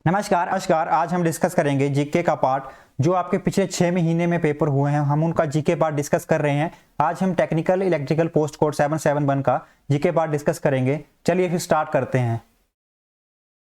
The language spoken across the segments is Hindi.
नमस्कार। आज हम डिस्कस करेंगे जीके का पार्ट जो आपके पिछले 6 महीने में पेपर हुए हैं। हम उनका जीके पार्ट डिस्कस कर रहे हैं। आज हम टेक्निकल इलेक्ट्रिकल पोस्ट कोड 771 का जीके पार्ट डिस्कस करेंगे। चलिए फिर स्टार्ट करते हैं।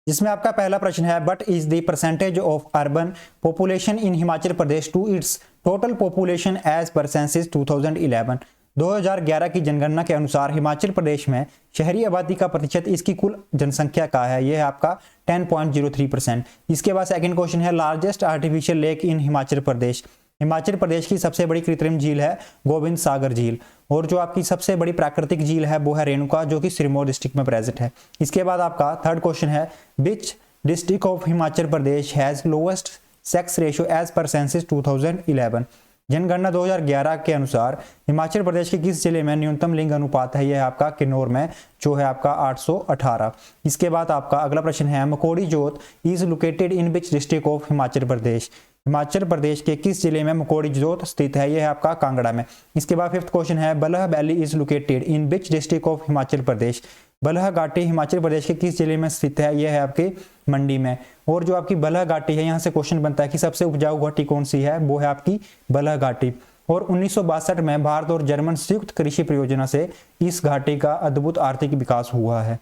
जिसमें आपका पहला प्रश्न है, what is the percentage of urban population in Himachal Pradesh to its total population as per census 2011। 2011 की जनगणना के अनुसार हिमाचल प्रदेश में शहरी आबादी का प्रतिशत इसकी कुल जनसंख्या का है, यह है आपका 10.03%। इसके बाद सेकंड क्वेश्चन है, largest artificial lake in Himachal Pradesh. Himachal Pradesh की सबसे बड़ी कृत्रिम झील है गोविंद सागर झील। और जो आपकी सबसे बड़ी प्राकृतिक झील है वो है रेणुका, जो कि सिरमौर डिस्ट्रिक्ट में प्रेजेंट है। इसके बाद आपका थर्ड क्वेश्चन है, which district of Himachal Pradesh has lowest sex ratio as per census 2011। जनगणना 2011 के अनुसार हिमाचल प्रदेश के किस जिले में न्यूनतम लिंग अनुपात है, यह है आपका किन्नौर में, जो है आपका 818। इसके बाद आपका अगला प्रश्न है, Makodi Jot is located in which district of Himachal Pradesh. Himachal Pradesh के किस जिले में मकोड़ी जोत स्थित है, यह है आपका कांगड़ा में। इसके बाद फिफ्थ क्वेश्चन है, Balh valley is located in which district of Himachal Pradesh. Balh घाटी हिमाचल प्रदेश के किस जिले में स्थित है, यह है आपके मंडी में। और जो आपकी बलह घाटी है, यहाँ से क्वेश्चन बनता है कि सबसे उपजाऊ घाटी कौन सी है, वो है आपकी बलह घाटी। और 1962 में भारत और जर्मन संयुक्त कृषि परियोजना से इस घाटी का अद्भुत आर्थिक विकास हुआ है।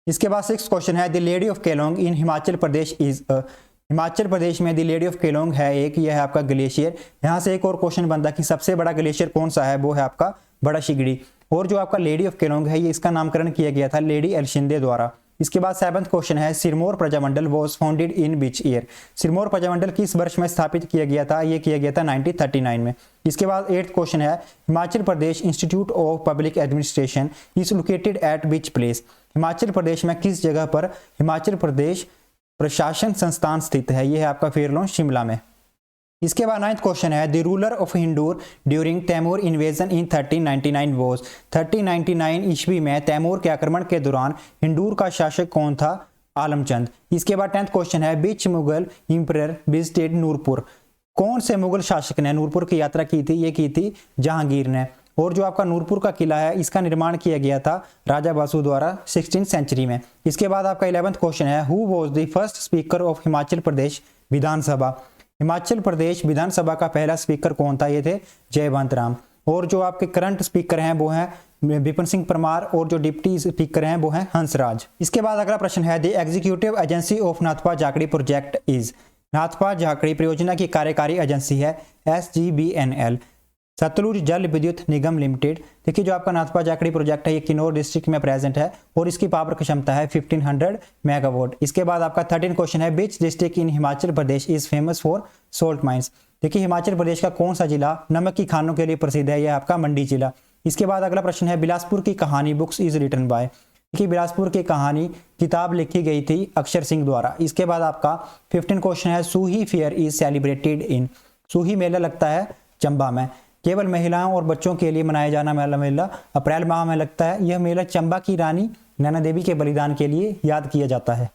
इसके बाद सिक्स क्वेश्चन है, the lady of Keylong in Himachal Pradesh is Himachal Pradesh में द लेडी ऑफ केलोंग है एक, यह है आपका ग्लेशियर। यहाँ से एक और क्वेश्चन बनता है कि सबसे बड़ा ग्लेशियर कौन सा है, वो है आपका बड़ा शिगड़ी। और जो आपका लेडी ऑफ केलोंग है, ये इसका नामकरण किया गया था लेडी एल्शिंदे द्वारा। इसके बाद सेवंथ क्वेश्चन है, Sirmaur Prajamandal was founded in which year. Sirmaur Prajamandal किस वर्ष में स्थापित किया गया था, ये किया गया था 1939 में। इसके बाद एट्थ क्वेश्चन है, Himachal Pradesh institute of public administration is located at which place. Himachal Pradesh में किस जगह पर हिमाचल प्रदेश प्रशासन संस्थान स्थित है, यह है आपका फेरलोन शिमला में। इसके बाद नाइन्थ क्वेश्चन है, the ruler of Hindur during Timur invasion in 1399 was. 1399 ईस्वी में तैमूर के आक्रमण के दौरान हिंदूर का शासक कौन था, आलमचंद। इसके बाद 10th क्वेश्चन है, बीच मुगल इंपरर विजिटेड नूरपुर। कौन से मुगल शासक ने नूरपुर की यात्रा की थी, ये की थी जहांगीर ने। और जो आपका नूरपुर का किला है, इसका निर्माण किया गया था राजा बासु द्वारा 16th सेंचुरी में। इसके बाद आपका 11th क्वेश्चन है, who was the first speaker of Himachal Pradesh Vidhansabha. Himachal Pradesh Vidhansabha का पहला स्पीकर कौन था, ये थे जयवंत राम। और जो आपके करंट स्पीकर हैं वो हैं विपिन सिंह परमार, और जो डिप्टी स्पीकर हैं वो हैं हंसराज। इसके बाद अगला प्रश्न है, the executive agency of Nathpa Jhakri project is. Nathpa Jhakri परियोजना की कार्यकारी एजेंसी है SGBNL, सतलुज जल विद्युत निगम लिमिटेड। देखिए जो आपका नाथपा जाखड़ी प्रोजेक्ट है, ये किन्नौर डिस्ट्रिक्ट में प्रेजेंट है और इसकी पावर क्षमता है 1500 मेगावाट। इसके बाद आपका 13 क्वेश्चन है, which district in Himachal Pradesh is famous for salt mines. देखिए हिमाचल प्रदेश का कौन सा जिला नमक की खानों के लिए प्रसिद्ध है, यह आपका मंडी जिला। इसके बाद अगला प्रश्न है, बिलासपुर की कहानी बुक्स इज रिटन बाय। देखिए बिलासपुर की कहानी किताब लिखी गई थी अक्षर सिंह द्वारा। इसके बाद आपका 15 क्वेश्चन है, सूही फेयर इज सेलिब्रेटेड इन। सूही मेला लगता है चंबा में। केवल महिलाओं और बच्चों के लिए मनाया जाना मेला अप्रैल माह में लगता है। यह मेला चंबा की रानी नैना देवी के बलिदान के लिए याद किया जाता है।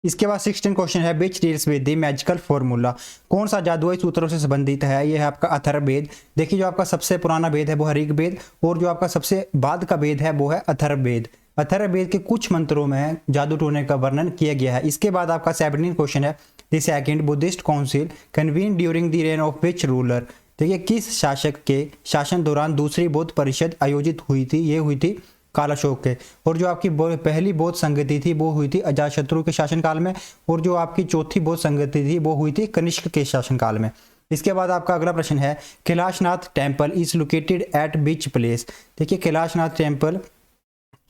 इसके बाद 16 क्वेश्चन है, which deals with the magical formula. कौन सा जादुई सूत्रों से संबंधित है, यह है आपका अथर्ववेद। देखिए जो आपका सबसे पुराना वेद है वो है ऋग्वेद, और जो आपका सबसे बाद का वेद है वो है अथर्ववेद। अथर्ववेद के कुछ मंत्रों में जादू टोने का वर्णन किया गया है। इसके बाद आपका 17 क्वेश्चन है, the second Buddhist council convene during the rain of which ruler. देखिए किस शासक के शासन दौरान दूसरी बौद्ध परिषद आयोजित हुई थी, ये हुई थी कालाशोक के। और जो आपकी पहली बौद्ध संगति थी वो हुई थी अजातशत्रु के शासनकाल में, और जो आपकी चौथी बौद्ध संगति थी वो हुई थी कनिष्क के शासनकाल में। इसके बाद आपका अगला प्रश्न है, Kailashnath temple is located at which place. देखिए कैलाशनाथ टेम्पल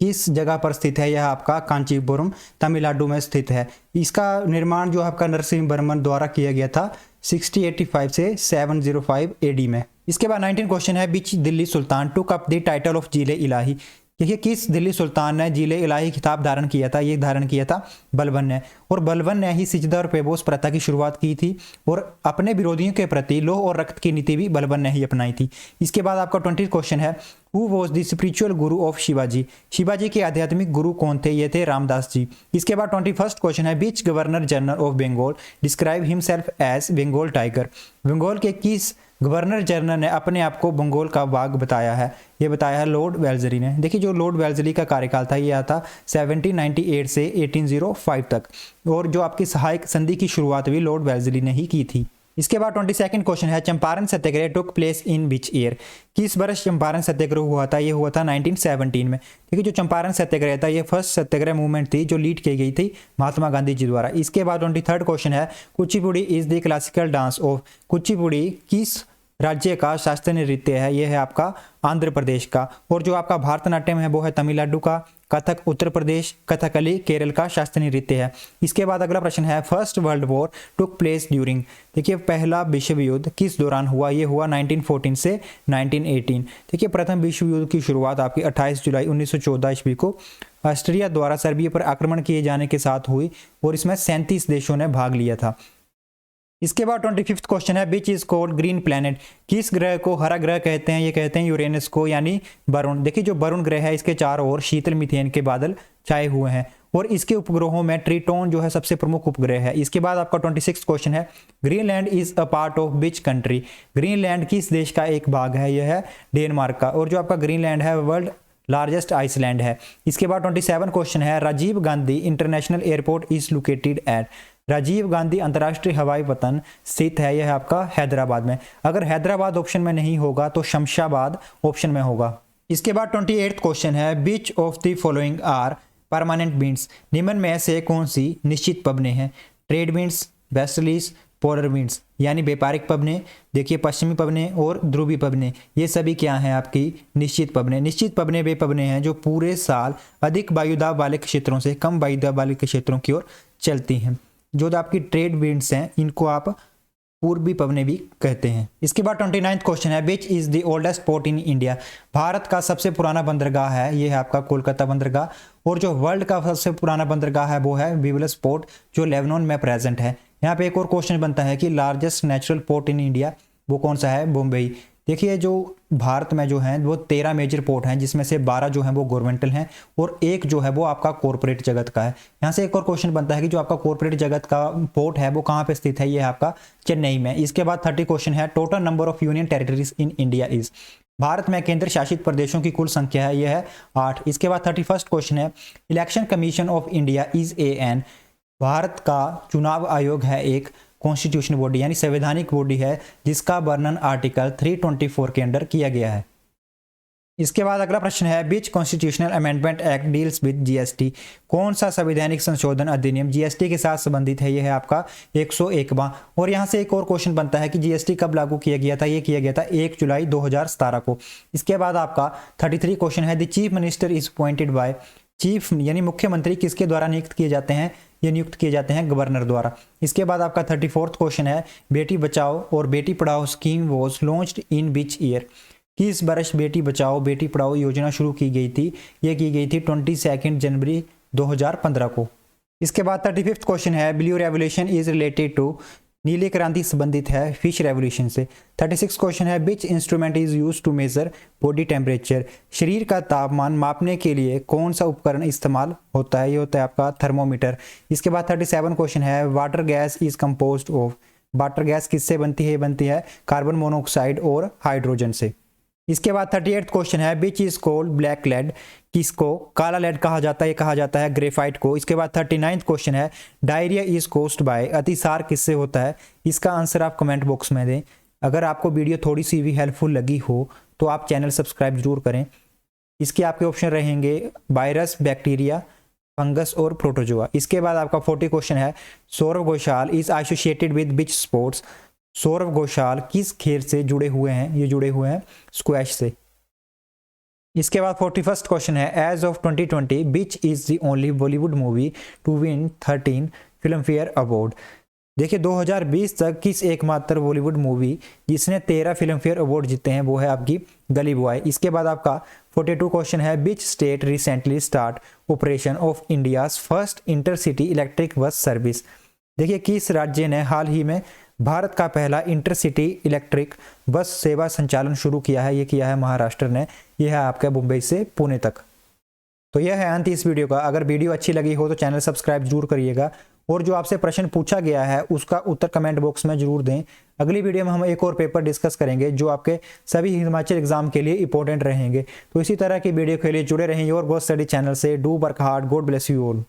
किस जगह पर स्थित है, यह आपका कांचीपुरम तमिलनाडु में स्थित है। इसका निर्माण जो आपका नरसिंह वर्मन द्वारा किया गया था 6085 से 705 AD में। इसके बाद 19 क्वेश्चन है, which Delhi sultan took up the title of Zille Ilahi. देखिए किस दिल्ली सुल्तान ने जीले इलाही खिताब धारण किया था, ये धारण किया था बलबन ने। और बलबन ने ही सिजदा और पेबोस प्रथा की शुरुआत की थी, और अपने विरोधियों के प्रति लोह और रक्त की नीति भी बलबन ने ही अपनाई थी। इसके बाद आपका 20 क्वेश्चन है, who was the spiritual Guru of Shivaji. Shivaji के आध्यात्मिक गुरु कौन थे, ये थे रामदास जी। इसके बाद 21 क्वेश्चन है, which governor general of Bengal describe himself as Bengal tiger. Bengal के किस गवर्नर जनरल ने अपने आप को बंगाल का बाग बताया है, ये बताया है लॉर्ड वेल्लेसली ने। देखिए जो लॉर्ड वेल्लेसली का कार्यकाल था ये आता 1798 से 1805 तक, और जो आपकी सहायक संधि की शुरुआत भी लॉर्ड वेल्लेसली ने ही की थी। इसके बाद 22nd क्वेश्चन है, Champaran Satyagraha took place in which year? किस वर्ष चंपारण सत्याग्रह हुआ था? ये हुआ था 1917 में। देखिए जो चंपारण सत्याग्रह था ये फर्स्ट सत्याग्रह मूवमेंट थी जो लीड की गई थी महात्मा गांधी जी द्वारा। इसके बाद 23rd क्वेश्चन है, Kuchipudi is the classical dance of? Kuchipudi किस राज्य का शास्त्रीय नृत्य है? यह है आपका आंध्र प्रदेश का। और जो आपका भारतनाट्यम है वो है तमिलनाडु का, कथक उत्तर प्रदेश, कथकली केरल का शास्त्रीय नृत्य है। इसके बाद अगला प्रश्न है, first world war took place during? देखिए पहला विश्व युद्ध किस दौरान हुआ? ये हुआ 1914 से 1918। देखिए प्रथम विश्व युद्ध की शुरुआत आपकी 28 जुलाई 1914 ईस्वी को ऑस्ट्रिया द्वारा सर्बिया पर आक्रमण किए जाने के साथ हुई, और इसमें 37 देशों ने भाग लिया था। इसके बाद 25th क्वेश्चन है, which is called green planet? किस ग्रह को हरा ग्रह कहते हैं? ये कहते हैं यूरेनस को, यानी वरुण। देखिए जो वरुण ग्रह है इसके चारों ओर शीतल मीथेन के बादल छाए हुए हैं, और इसके उपग्रहों में ट्रिटोन जो है सबसे प्रमुख उपग्रह है। इसके बाद आपका 26th क्वेश्चन है, Greenland is a part of which country? Greenland किस देश का एक भाग है? यह है डेनमार्क का, और जो आपका ग्रीनलैंड है वर्ल्ड लार्जेस्ट आइसलैंड है। इसके बाद 27 क्वेश्चन है, Rajiv Gandhi international airport is located at? Rajiv Gandhi अंतर्राष्ट्रीय हवाई पतन स्थित है, यह है आपका हैदराबाद में। अगर हैदराबाद ऑप्शन में नहीं होगा तो शमशाबाद ऑप्शन में होगा। इसके बाद 28th क्वेश्चन है, which of the following are permanent winds? निम्न में से कौन सी निश्चित पवने हैं? Trade winds, westerlies, polar winds, यानी व्यापारिक पवने। देखिए पश्चिमी पवने और ध्रुवीय पवने, ये सभी क्या हैं आपकी निश्चित पवने। निश्चित पवने वे पवने हैं जो पूरे साल अधिक वायुदाब वाले क्षेत्रों से कम वायुदाब वाले क्षेत्रों की ओर चलती हैं। जो आपकी ट्रेड विंड्स हैं इनको आप पूर्वी पवने भी कहते हैं। इसके बाद 29th क्वेश्चन है, which is the oldest port in India? Bharat का सबसे पुराना बंदरगाह है, ये है आपका कोलकाता बंदरगाह। और जो वर्ल्ड का सबसे पुराना बंदरगाह है वो है विवलस पोर्ट जो लेबनान में प्रेजेंट है। यहाँ पे एक और क्वेश्चन बनता है कि largest natural port in India वो कौन सा है? मुंबई। देखिए जो भारत में जो है वो 13 मेजर पोर्ट हैं, जिसमें से 12 जो हैं वो गवर्नमेंटल हैं, और एक जो है वो आपका कॉर्पोरेट जगत का है। यहाँ से एक और क्वेश्चन बनता है कि जो आपका कॉर्पोरेट जगत का पोर्ट है वो कहाँ पे स्थित है? ये है आपका चेन्नई में। इसके बाद 30 क्वेश्चन है, total number of union territories in India is? Bharat में केंद्र शासित प्रदेशों की कुल संख्या है, यह है 8। इसके बाद 31st क्वेश्चन है, election commission of India is an? Bharat का चुनाव आयोग है एक कॉन्स्टिट्यूशन बॉडी यानी संवैधानिक बॉडी है, जिसका वर्णन आर्टिकल 324 के अंडर किया गया है। इसके बाद अगला प्रश्न है, which constitutional amendment act deals with GST? कौन सा संवैधानिक संशोधन अधिनियम जीएसटी के साथ संबंधित है? यह है आपका 101वां। और यहाँ से एक और क्वेश्चन बनता है कि जीएसटी कब लागू किया गया था? ये किया गया था 1 जुलाई 2017 को। इसके बाद आपका 33 क्वेश्चन है, the chief minister is appointed by? Chief यानी मुख्यमंत्री किसके द्वारा नियुक्त किए जाते हैं? ये नियुक्त किए जाते हैं गवर्नर द्वारा। इसके बाद आपका 34th क्वेश्चन है, बेटी बचाओ और Beti Padhao scheme was launched in which year? किस वर्ष बेटी बचाओ बेटी पढ़ाओ योजना शुरू की गई थी? यह की गई थी 22 जनवरी 2015 को। इसके बाद 35th क्वेश्चन है, blue revolution is related to? नीली क्रांति संबंधित है फिश रेवोल्यूशन से। 36 क्वेश्चन है, which instrument is use to measure body temperature? शरीर का तापमान मापने के लिए कौन सा उपकरण इस्तेमाल होता है? ये होता है आपका थर्मोमीटर। इसके बाद 37 क्वेश्चन है, water gas is composed of? Water gas किससे बनती है? बनती है कार्बन मोनोऑक्साइड और हाइड्रोजन से। इसके बाद 38th क्वेश्चन है, which is called black lead? किसको काला लेड कहा जाता है? ये कहा जाता है ग्रेफाइट को। इसके बाद 39th क्वेश्चन है, डायरिया इज कॉज्ड बाय? अतिसार किससे होता है? इसका आंसर आप कमेंट बॉक्स में दें। अगर आपको वीडियो थोड़ी सी भी हेल्पफुल लगी हो तो आप चैनल सब्सक्राइब जरूर करें। इसके आपके ऑप्शन रहेंगे वायरस, बैक्टीरिया, फंगस और प्रोटोजोआ। इसके बाद आपका 40 क्वेश्चन है, Saurabh Ghoshal is associated with which sports? Saurabh Ghoshal किस खेल से जुड़े हुए हैं? ये जुड़े हुए हैं स्क्वैश से। इसके बाद 41st क्वेश्चन है, as of 2020 which is the only Bollywood movie to win 13 Filmfare award? देखिए 2020 तक किस एकमात्र बॉलीवुड मूवी जिसने 13 फिल्म फेयर अवार्ड जीते हैं वो है आपकी गली बॉय। इसके बाद आपका 42 क्वेश्चन है, which state recently start operation of India's first intercity electric bus service? देखिए किस राज्य ने हाल ही में भारत का पहला इंटरसिटी इलेक्ट्रिक बस सेवा संचालन शुरू किया है? ये किया है महाराष्ट्र ने। यह है आपका मुंबई से पुणे तक। तो यह है अंत इस वीडियो का। अगर वीडियो अच्छी लगी हो तो चैनल सब्सक्राइब जरूर करिएगा और जो आपसे प्रश्न पूछा गया है उसका उत्तर कमेंट बॉक्स में जरूर दें। अगली वीडियो में हम एक और पेपर डिस्कस करेंगे जो आपके सभी हिमाचल एग्जाम के लिए इंपॉर्टेंट रहेंगे। तो इसी तरह की वीडियो के लिए जुड़े रहें योर गो स्टडी चैनल से। Do work hard, God bless you all.